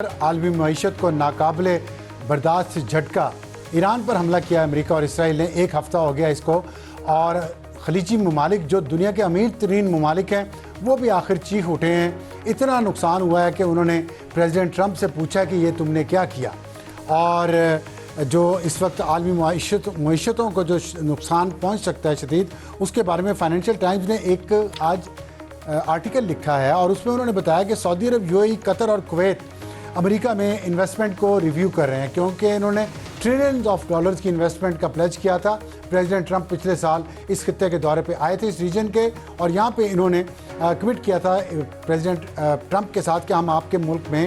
عالمی معیشت کو ناقابل برداشت جھٹکا ایران پر حملہ کیا امریکہ اور اسرائیل نے. ایک ہفتہ ہو گیا اس کو, اور خلیجی ممالک جو دنیا کے امیر ترین ممالک ہیں وہ بھی آخر چیخ اٹھے ہیں. اتنا نقصان ہوا ہے کہ انہوں نے پریزیڈنٹ ٹرمپ سے پوچھا کہ یہ تم نے کیا کیا. اور جو اس وقت عالمی معیشتوں کو جو نقصان پہنچ سکتا ہے شدید, اس کے بارے میں فائنینشیل ٹائمز نے ایک آج آرٹیکل لکھا ہے, اور اس میں انہوں نے بتایا کہ سعودی عرب, یو اے ای, قطر اور کویت امریکہ میں انویسٹمنٹ کو ریویو کر رہے ہیں, کیونکہ انہوں نے ٹریلینز آف ڈالرز کی انویسٹمنٹ کا پلیج کیا تھا. پریزیڈنٹ ٹرمپ پچھلے سال اس خطے کے دورے پہ آئے تھے, اس ریجن کے, اور یہاں پہ انہوں نے کمٹ کیا تھا پریزیڈنٹ ٹرمپ کے ساتھ کہ ہم آپ کے ملک میں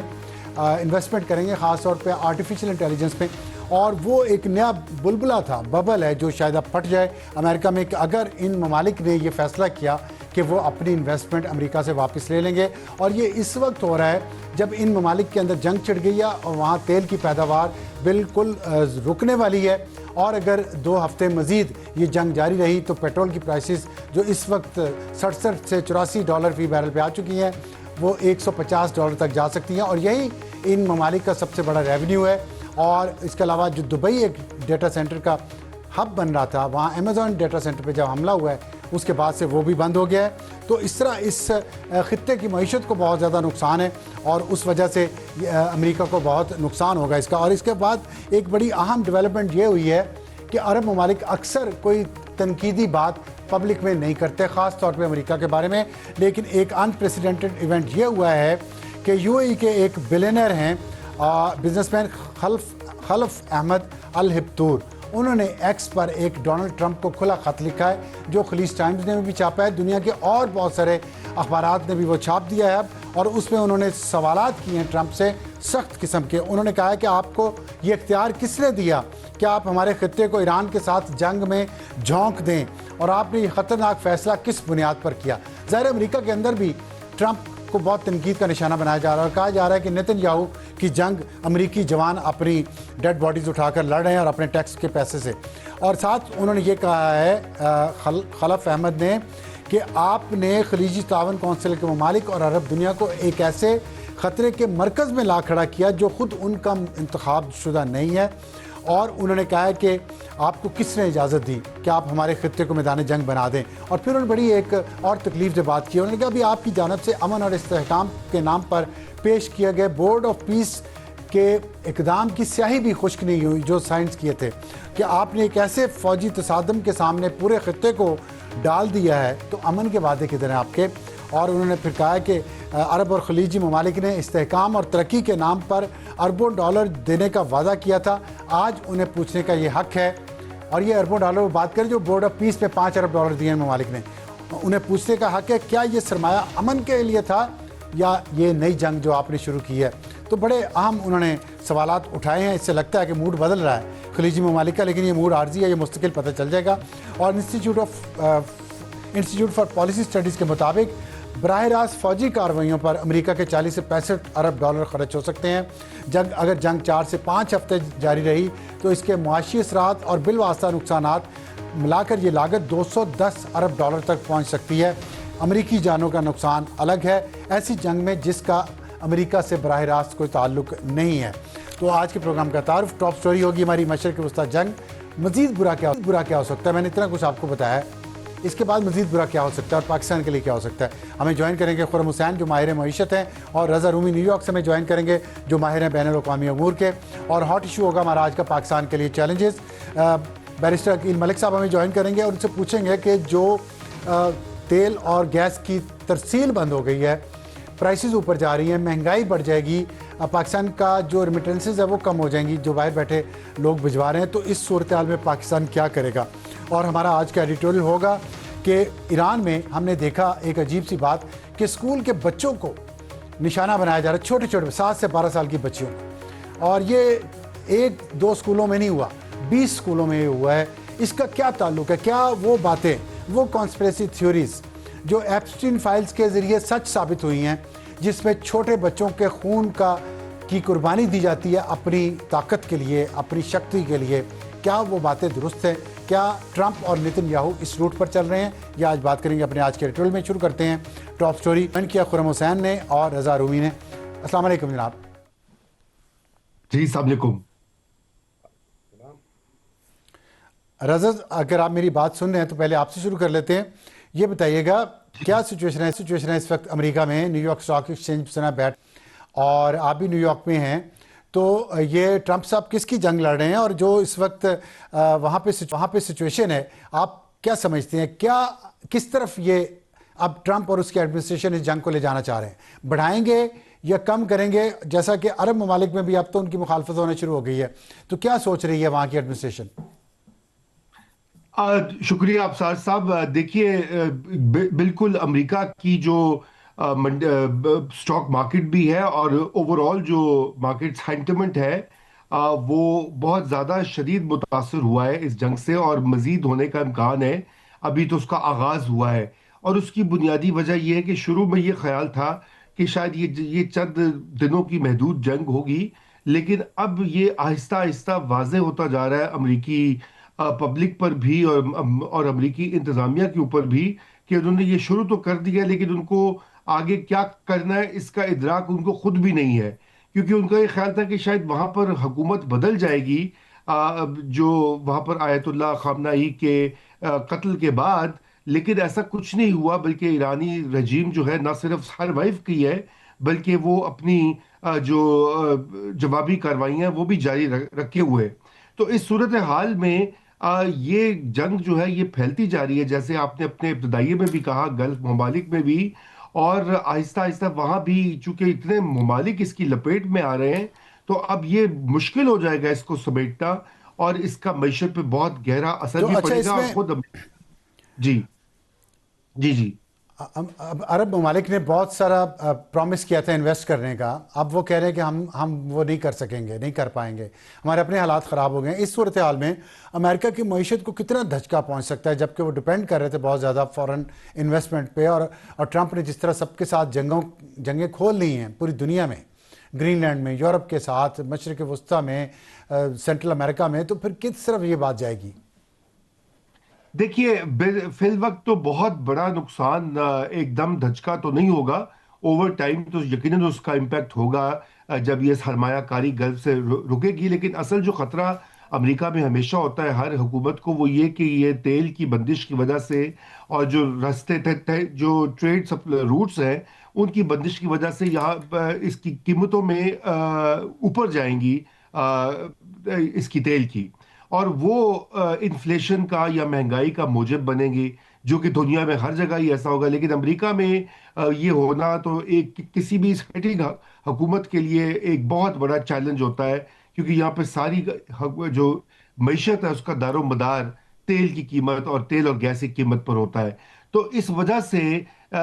انویسٹمنٹ کریں گے, خاص طور پہ آرٹیفیشیل انٹیلیجنس پہ. اور وہ ایک نیا بلبلہ تھا, ببل ہے, جو شاید اب پھٹ جائے امریکہ میں, کہ اگر ان ممالک نے یہ فیصلہ کیا کہ وہ اپنی انویسٹمنٹ امریکہ سے واپس لے لیں گے. اور یہ اس وقت ہو رہا ہے جب ان ممالک کے اندر جنگ چھڑ گئی ہے اور وہاں تیل کی پیداوار بالکل رکنے والی ہے, اور اگر 2 ہفتے مزید یہ جنگ جاری رہی تو پیٹرول کی پرائسز جو اس وقت 67 سے 84 ڈالر فی بیرل پہ آ چکی ہیں, وہ 150 ڈالر تک جا سکتی ہیں. اور یہی ان ممالک کا سب سے بڑا ریونیو ہے. اور اس کے علاوہ جو دبئی ایک ڈیٹا سینٹر کا ہب بن رہا تھا, وہاں امیزون ڈیٹا سینٹر پہ جب حملہ ہوا ہے اس کے بعد سے وہ بھی بند ہو گیا ہے. تو اس طرح اس خطے کی معیشت کو بہت زیادہ نقصان ہے, اور اس وجہ سے امریکہ کو بہت نقصان ہوگا اس کا. اور اس کے بعد ایک بڑی اہم ڈیولپمنٹ یہ ہوئی ہے کہ عرب ممالک اکثر کوئی تنقیدی بات پبلک میں نہیں کرتے, خاص طور پہ امریکہ کے بارے میں, لیکن ایک انپریسیڈنٹڈ ایونٹ یہ ہوا ہے کہ یو اے ای کے ایک بلینئر ہیں, بزنس مین خلف احمد الہبتور, انہوں نے ایکس پر ایک ڈونلڈ ٹرمپ کو کھلا خط لکھا ہے, جو خلیج ٹائمز نے بھی چھاپا ہے, دنیا کے اور بہت سارے اخبارات نے بھی وہ چھاپ دیا ہے اب. اور اس میں انہوں نے سوالات کیے ہیں ٹرمپ سے سخت قسم کے. انہوں نے کہا ہے کہ آپ کو یہ اختیار کس نے دیا کہ آپ ہمارے خطے کو ایران کے ساتھ جنگ میں جھونک دیں, اور آپ نے یہ خطرناک فیصلہ کس بنیاد پر کیا. ظاہر امریکہ کے اندر بھی ٹرمپ کو بہت تنقید کا نشانہ بنایا جا رہا ہے, اور کہا جا رہا ہے کہ نیتن یاہو کی جنگ امریکی جوان اپنی ڈیڈ باڈیز اٹھا کر لڑ رہے ہیں اور اپنے ٹیکس کے پیسے سے. اور ساتھ انہوں نے یہ کہا ہے خلف احمد نے کہ آپ نے خلیجی تعاون کونسل کے ممالک اور عرب دنیا کو ایک ایسے خطرے کے مرکز میں لا کھڑا کیا جو خود ان کا انتخاب شدہ نہیں ہے. اور انہوں نے کہا ہے کہ آپ کو کس نے اجازت دی کہ آپ ہمارے خطے کو میدان جنگ بنا دیں. اور پھر انہوں نے بڑی ایک اور تکلیف سے بات کی. انہوں نے کہا ابھی آپ کی جانب سے امن اور استحکام کے نام پر پیش کیے گئے بورڈ آف پیس کے اقدام کی سیاہی بھی خشک نہیں ہوئی جو سائنس کیے تھے, کہ آپ نے ایک ایسے فوجی تصادم کے سامنے پورے خطے کو ڈال دیا ہے, تو امن کے وعدے کدھر ہیں آپ کے. اور انہوں نے پھر کہا کہ عرب اور خلیجی ممالک نے استحکام اور ترقی کے نام پر اربوں ڈالر دینے کا وعدہ کیا تھا, آج انہیں پوچھنے کا یہ حق ہے. اور یہ اربوں ڈالر بات کریں جو بورڈ آف پیس پہ 5 ارب ڈالر دیے ہیں ممالک نے, انہیں پوچھنے کا حق ہے کیا یہ سرمایہ امن کے لیے تھا یا یہ نئی جنگ جو آپ نے شروع کی ہے. تو بڑے اہم انہوں نے سوالات اٹھائے ہیں. اس سے لگتا ہے کہ موڈ بدل رہا ہے خلیجی ممالک کا, لیکن یہ موڈ عارضی ہے, یہ مستقل پتہ چل جائے گا. اور انسٹیٹیوٹ فار پالیسی اسٹڈیز کے مطابق براہ راست فوجی کارروائیوں پر امریکہ کے 40 سے 65 ارب ڈالر خرچ ہو سکتے ہیں. اگر جنگ 4 سے 5 ہفتے جاری رہی تو اس کے معاشی اثرات اور بالواسطہ نقصانات ملا کر یہ لاگت 210 ارب ڈالر تک پہنچ سکتی ہے. امریکی جانوں کا نقصان الگ ہے ایسی جنگ میں جس کا امریکہ سے براہ راست کوئی تعلق نہیں ہے. تو آج کے پروگرام کا تعارف ٹاپ سٹوری ہوگی ہماری مشرق وسطیٰ جنگ. مزید برا کیا ہو سکتا ہے, میں نے اتنا کچھ آپ کو بتایا ہے, اس کے بعد مزید برا کیا ہو سکتا ہے اور پاکستان کے لیے کیا ہو سکتا ہے. ہمیں جوائن کریں گے خرم حسین جو ماہر معیشت ہیں, اور رضا رومی نیو یارک سے ہمیں جوائن کریں گے جو ماہر ہیں بین الاقوامی امور کے. اور ہاٹ ایشو ہوگا ہمارا آج کا پاکستان کے لیے چیلنجز. بیرسٹر عقیل ملک صاحب ہمیں جوائن کریں گے اور ان سے پوچھیں گے کہ جو تیل اور گیس کی ترسیل بند ہو گئی ہے, پرائسز اوپر جا رہی ہیں, مہنگائی بڑھ جائے گی, پاکستان کا جو ریمیٹنسز ہے وہ کم ہو جائیں گی جو باہر بیٹھے لوگ بھجوا رہے ہیں, تو اس صورتحال میں پاکستان کیا کرے گا. اور ہمارا آج کا ایڈیٹوریل ہوگا کہ ایران میں ہم نے دیکھا ایک عجیب سی بات کہ اسکول کے بچوں کو نشانہ بنایا جا رہا ہے, چھوٹے 7 سے 12 سال کی بچیوں کو. اور یہ 1-2 اسکولوں میں نہیں ہوا, 20 اسکولوں میں یہ ہوا ہے. اس کا کیا تعلق ہے؟ کیا وہ باتیں, وہ کانسپریسی تھیوریز جو ایپسٹین فائلز کے ذریعے سچ ثابت ہوئی ہیں, جس میں چھوٹے بچوں کے خون کی قربانی دی جاتی ہے اپنی طاقت کے لیے, اپنی شکتی کے لیے, کیا وہ باتیں درست ہیں؟ کیا ٹرمپ اور نیتن یاہو اس روٹ پر چل رہے ہیں؟ یہ آج بات کریں گے اپنے آج کے ایڈیٹوریل میں. شروع کرتے ہیں ٹاپ سٹوری. کیا خرم حسین نے اور رضا رومی نے. السلام علیکم جناب. جی السلام علیکم. رضا اگر آپ میری بات سن رہے ہیں تو پہلے آپ سے شروع کر لیتے ہیں. یہ بتائیے گا کیا سچویشن ہے اس وقت امریکہ میں؟ نیو یارک اسٹاک ایکسچینج سنا بیٹھ اور آپ بھی نیو یارک میں ہیں، تو یہ ٹرمپ صاحب کس کی جنگ لڑ رہے ہیں؟ اور جو اس وقت وہاں پہ سچویشن ہے، آپ کیا سمجھتے ہیں کس طرف یہ اب ٹرمپ اور اس کی ایڈمنسٹریشن اس جنگ کو لے جانا چاہ رہے ہیں؟ بڑھائیں گے یا کم کریں گے؟ جیسا کہ عرب ممالک میں بھی اب تو ان کی مخالفت ہونا شروع ہو گئی ہے، تو کیا سوچ رہی ہے وہاں کی ایڈمنسٹریشن؟ شکریہ ابصار صاحب. دیکھیے، بالکل امریکہ کی جو سٹاک مارکیٹ بھی ہے اور اوور آل جو مارکیٹ سینٹیمنٹ ہے، وہ بہت زیادہ شدید متاثر ہوا ہے اس جنگ سے، اور مزید ہونے کا امکان ہے. ابھی تو اس کا آغاز ہوا ہے، اور اس کی بنیادی وجہ یہ ہے کہ شروع میں یہ خیال تھا کہ شاید یہ چند دنوں کی محدود جنگ ہوگی، لیکن اب یہ آہستہ آہستہ واضح ہوتا جا رہا ہے امریکی پبلک پر بھی اور امریکی انتظامیہ کے اوپر بھی، کہ انہوں نے یہ شروع تو کر دیا لیکن ان کو آگے کیا کرنا ہے اس کا ادراک ان کو خود بھی نہیں ہے. کیونکہ ان کا یہ خیال تھا کہ شاید وہاں پر حکومت بدل جائے گی جو وہاں پر آیت اللہ خامنہ ای کے قتل کے بعد، لیکن ایسا کچھ نہیں ہوا، بلکہ ایرانی رجیم جو ہے نہ صرف سروائیو کی ہے، بلکہ وہ اپنی جو جوابی کارروائیاں ہیں وہ بھی جاری رکھے ہوئے. تو اس صورتحال میں یہ جنگ جو ہے یہ پھیلتی جا رہی ہے، جیسے آپ نے اپنے ابتدائیے میں بھی کہا، گلف ممالک میں بھی، اور آہستہ آہستہ وہاں بھی چونکہ اتنے ممالک اس کی لپیٹ میں آ رہے ہیں، تو اب یہ مشکل ہو جائے گا اس کو سمیٹنا، اور اس کا معیشت پہ بہت گہرا اثر تو بھی اچھا، پڑے گا. اس اور میں خود جی جی جی اب عرب ممالک نے بہت سارا پرومس کیا تھا انویسٹ کرنے کا، اب وہ کہہ رہے ہیں کہ ہم وہ نہیں کر سکیں گے، نہیں کر پائیں گے، ہمارے اپنے حالات خراب ہو گئے ہیں. اس صورتحال میں امریکہ کی معیشت کو کتنا دھچکا پہنچ سکتا ہے، جبکہ وہ ڈیپینڈ کر رہے تھے بہت زیادہ فورن انویسٹمنٹ پہ، اور ٹرمپ نے جس طرح سب کے ساتھ جنگیں کھول لی ہیں پوری دنیا میں، گرین لینڈ میں، یورپ کے ساتھ، مشرق وسطیٰ میں، سینٹرل امریکہ میں، تو پھر کس طرف یہ بات جائے گی؟ دیکھیے، فی الوقت تو بہت بڑا نقصان ایک دم دھچکا تو نہیں ہوگا. اوور ٹائم تو یقیناً اس کا امپیکٹ ہوگا جب یہ سرمایہ کاری گلف سے رکے گی. لیکن اصل جو خطرہ امریکہ میں ہمیشہ ہوتا ہے ہر حکومت کو، وہ یہ کہ یہ تیل کی بندش کی وجہ سے، اور جو راستے جو ٹریڈ روٹس ہیں ان کی بندش کی وجہ سے، یہاں اس کی قیمتوں میں اوپر جائیں گی اس کی تیل کی، اور وہ انفلیشن کا یا مہنگائی کا موجب بنے گی، جو کہ دنیا میں ہر جگہ ہی ایسا ہوگا. لیکن امریکہ میں یہ ہونا تو کسی بھی سیٹنگ حکومت کے لیے ایک بہت بڑا چیلنج ہوتا ہے، کیونکہ یہاں پہ ساری جو معیشت ہے اس کا دار و مدار تیل کی قیمت اور تیل اور گیس کی قیمت پر ہوتا ہے. تو اس وجہ سے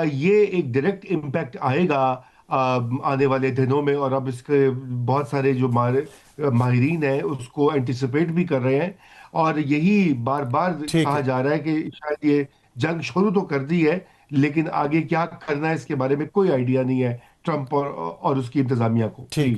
یہ ایک ڈائریکٹ امپیکٹ آئے گا آنے والے دنوں میں. اور اب اس کے بہت سارے جو ماہرین ہیں اس کو اینٹیسپیٹ بھی کر رہے ہیں، اور یہی بار بار ٹھیک کہا ہے. جا رہا ہے کہ شاید یہ جنگ شروع تو کر دی ہے، لیکن آگے کیا کرنا ہے اس کے بارے میں کوئی آئیڈیا نہیں ہے ٹرمپ اور اس کی انتظامیہ کو. ٹھیک. جی